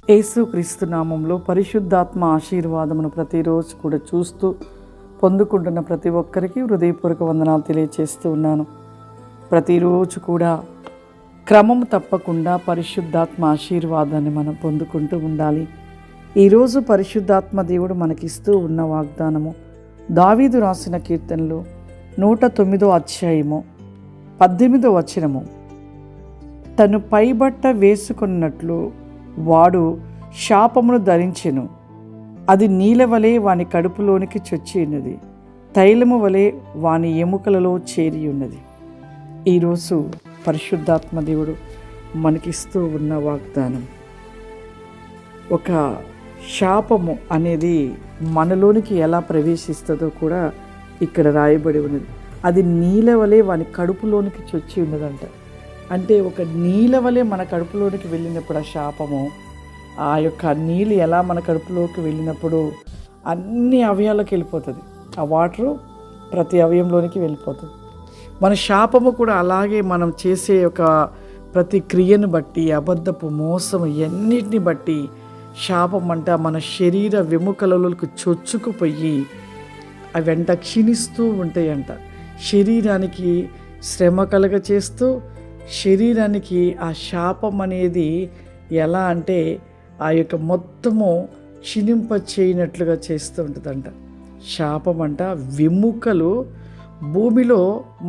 యేసుక్రీస్తు నామంలో పరిశుద్ధాత్మ ఆశీర్వాదమును ప్రతిరోజు కూడా చూస్తూ పొందుకుంటున్న ప్రతి ఒక్కరికి హృదయపూర్వక వందనాలు తెలియజేస్తూ ఉన్నాను. ప్రతిరోజు కూడా క్రమం తప్పకుండా పరిశుద్ధాత్మ ఆశీర్వాదాన్ని మనం పొందుకుంటూ ఉండాలి. ఈరోజు పరిశుద్ధాత్మ దేవుడు మనకిస్తూ ఉన్న వాగ్దానము దావీదు రాసిన కీర్తనలు 109 అధ్యాయము 18 వచనము. తను పైబట్ట వేసుకున్నట్లు వాడు శాపమును ధరించెను, అది నీల వలె వాని కడుపులోనికి చొచ్చి ఉన్నది, తైలము వలె వాని ఎముకలలో చేరి ఉన్నది. ఈరోజు పరిశుద్ధాత్మ దేవుడు మనకిస్తూ ఉన్న వాగ్దానం, ఒక శాపము అనేది మనలోనికి ఎలా ప్రవేశిస్తుందో కూడా ఇక్కడ రాయబడి ఉన్నది. అది నీల వలె వాని కడుపులోనికి చొచ్చి ఉన్నదంట. అంటే ఒక నీళ్ళ వలె మన కడుపులోనికి వెళ్ళినప్పుడు ఆ శాపము, ఆ యొక్క నీళ్ళు ఎలా మన కడుపులోకి వెళ్ళినప్పుడు అన్ని అవయవాలకు వెళ్ళిపోతుంది. ఆ వాటరు ప్రతి అవయంలోనికి వెళ్ళిపోతుంది. మన శాపము కూడా అలాగే మనం చేసే ఒక ప్రతి క్రియను బట్టి, అబద్ధపు మోసము ఎన్నిటిని బట్టి శాపం అంట మన శరీర వెముకలలోకి చొచ్చుకుపోయి అవి వెంట క్షీణిస్తూ ఉంటాయంట. శరీరానికి శ్రమ కలగ చేస్తూ, శరీరానికి ఆ శాపం అనేది ఎలా అంటే ఆ యొక్క మొత్తము క్షీణింప చేయనట్లుగా చేస్తూ ఉంటుందంట. శాపం అంట వెముకలు భూమిలో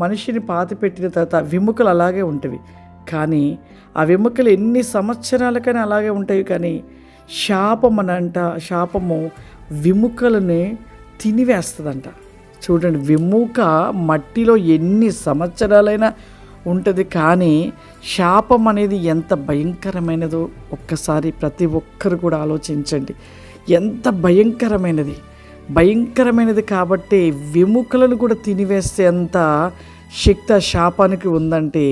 మనిషిని పాతిపెట్టిన తర్వాత వెముకలు అలాగే ఉంటాయి. కానీ ఆ వెముకలు ఎన్ని సంవత్సరాలకైనా అలాగే ఉంటాయి. కానీ శాపము వెముకలని తినివేస్తుందంట. చూడండి, వెముక మట్టిలో ఎన్ని సంవత్సరాలైనా ఉంటుంది. కానీ శాపం అనేది ఎంత భయంకరమైనదో ఒక్కసారి ప్రతి ఒక్కరు కూడా ఆలోచించండి. ఎంత భయంకరమైనది కాబట్టి వెముకలను కూడా తినివేస్తే అంత శక్తి ఆ శాపానికి ఉందంటే,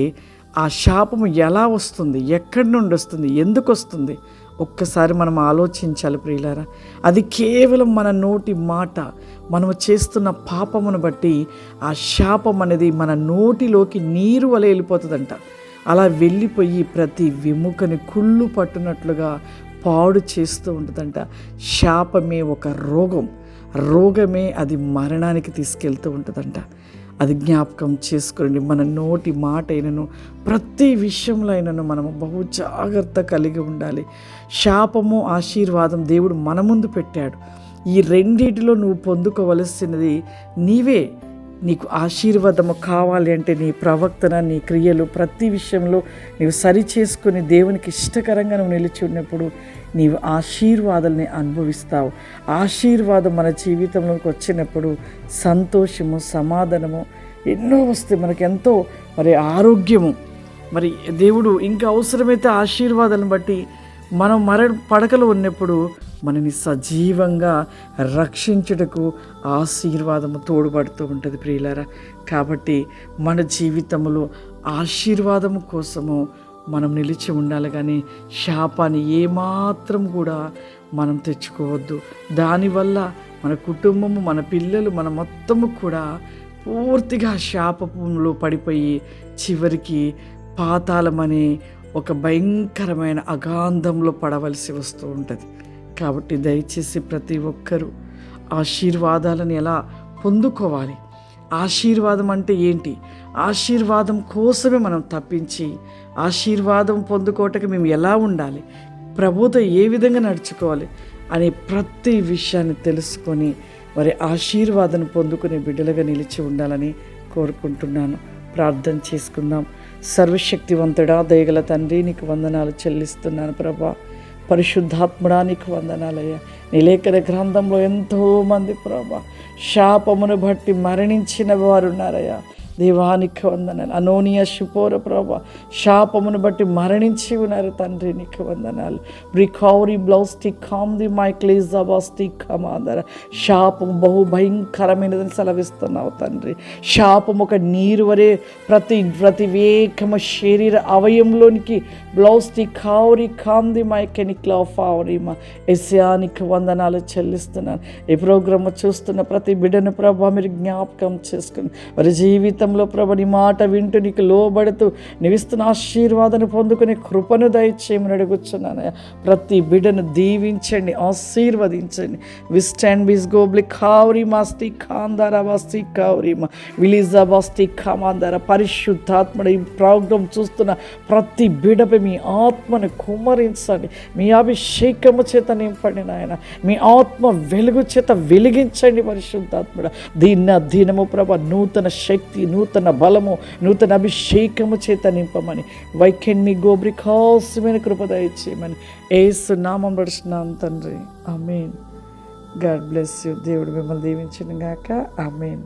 ఆ శాపము ఎలా వస్తుంది, ఎక్కడి నుండి వస్తుంది, ఎందుకు వస్తుంది ఒక్కసారి మనం ఆలోచించాలి ప్రియులారా. అది కేవలం మన నోటి మాట, మనము చేస్తున్న పాపమును బట్టి ఆ శాపం అనేది మన నోటిలోకి నీరు వలె వెళ్ళిపోతుందంట. అలా వెళ్ళిపోయి ప్రతి వెముకని కుళ్ళు పట్టునట్లుగా పాడు చేస్తూ ఉంటుందంట. శాపమే ఒక రోగమే అది మరణానికి తీసుకెళ్తూ ఉంటుందంట. అది జ్ఞాపకం చేసుకోండి. మన నోటి మాట అయినను ప్రతి విషయంలో అయినను మనము బహు జాగ్రత్త కలిగి ఉండాలి. శాపము ఆశీర్వాదం దేవుడు మన ముందు పెట్టాడు. ఈ రెండిటిలో నువ్వు పొందుకోవలసినది నీవే. నీకు ఆశీర్వాదము కావాలి అంటే నీ ప్రవర్తన, నీ క్రియలు ప్రతి విషయంలో నీవు సరి చేసుకుని దేవునికి ఇష్టకరంగా నువ్వు నిలిచి ఉన్నప్పుడు నీవు ఆశీర్వాదాలని అనుభవిస్తావు. ఆశీర్వాదం మన జీవితంలోకి వచ్చినప్పుడు సంతోషము, సమాధానము ఎన్నో వస్తాయి. మనకెంతో ఆరోగ్యము. దేవుడు ఇంకా అవసరమైతే ఆశీర్వాదాలను బట్టి మనం పడకలో ఉన్నప్పుడు మనని సజీవంగా రక్షించుటకు ఆశీర్వాదము తోడ్పడుతూ ఉంటుంది ప్రియులారా. కాబట్టి మన జీవితంలో ఆశీర్వాదము కోసము మనం నిలిచి ఉండాలి. కానీ శాపాన్ని ఏమాత్రం కూడా మనం తెచ్చుకోవద్దు. దానివల్ల మన కుటుంబము, మన పిల్లలు, మన మొత్తము కూడా పూర్తిగా శాపంలో పడిపోయి చివరికి పాతాళమనే ఒక భయంకరమైన అగాంధంలో పడవలసి వస్తూ ఉంటుంది. కాబట్టి దయచేసి ప్రతి ఒక్కరూ ఆశీర్వాదాలను ఎలా పొందుకోవాలి, ఆశీర్వాదం అంటే ఏంటి, ఆశీర్వాదం కోసమే మనం తప్పించి ఆశీర్వాదం పొందుకోవటానికి మేము ఎలా ఉండాలి, ప్రభుతో ఏ విధంగా నడుచుకోవాలి అనే ప్రతి విషయాన్ని తెలుసుకొని ఆశీర్వాదం పొందుకునే బిడ్డలుగా నిలిచి ఉండాలని కోరుకుంటున్నాను. ప్రార్థన చేసుకుందాం. సర్వశక్తివంతుడా, దయగల తండ్రి, నీకు వందనాలు చెల్లిస్తున్నాను ప్రభా. పరిశుద్ధాత్ముడా, నీకు వందనాలయ్యా. నీ లేఖన గ్రంథంలో ఎంతోమంది ప్రభా శాపమును బట్టి మరణించిన వారు ఉన్నారయ్యా. దేవానికి వందనాలు. అనోనియా శుపోర ప్రభా శాపమును బట్టి మరణించి ఉన్నారు తండ్రి, నీకు వందనాలు. రికవరీ బ్లౌస్టిక్ కామ్ది మై క్లీజాబాస్టిక్ కమాదర. శాపం బహు భయంకరమైనదని సెలవిస్తున్నావు తండ్రి. శాపం ఒక నీరు వరే ప్రతి వేకమ శరీర అవయంలోనికి బ్లౌస్టిక్ కావరి కామ్ది మై కెనిక్లా ఫావరిమా. ఎస్యానికి వందనాలు చెల్లిస్తున్నాను. ఈ ప్రోగ్రామ్ చూస్తున్న ప్రతి బిడ్డను ప్రభా మీరు జ్ఞాపకం చేసుకుని వారి జీవితం జీవితంలో ప్రభు నీ మాట వింటూ నీకు లోబడుతూ నివిస్తున్న ఆశీర్వాదాన్ని పొందుకునే కృపను దయచేయమని అడుగుతున్నాను. ప్రతి బిడ్డను దీవించండి, ఆశీర్వదించండి. విస్టాండ్ బిస్ గోబ్లి కావరి మాస్తి కాందారా బస్తి కావరిమా విలీజా బస్తి కామాందారా. పరిశుద్ధాత్మడు ఈ ప్రోగ్రాం చూస్తున్న ప్రతి బిడ్డపై మీ ఆత్మను కుమ్మరించండి, మీ అభిషేకము చేత నింపండి నాయన, మీ ఆత్మ వెలుగు చేత వెలిగించండి పరిశుద్ధాత్మడ. దినము ప్రభ నూతన శక్తి, నూతన బలము, నూతన అభిషేకము చేత నింపమని వైకెన్ని గోబ్రి కాసమైన కృప దయచేయమని యేసు నామం పడుచున్నాను తండ్రి. ఆమేన్. God bless you. దేవుడు మిమ్మల్ని దీవించును గాక. ఆమేన్.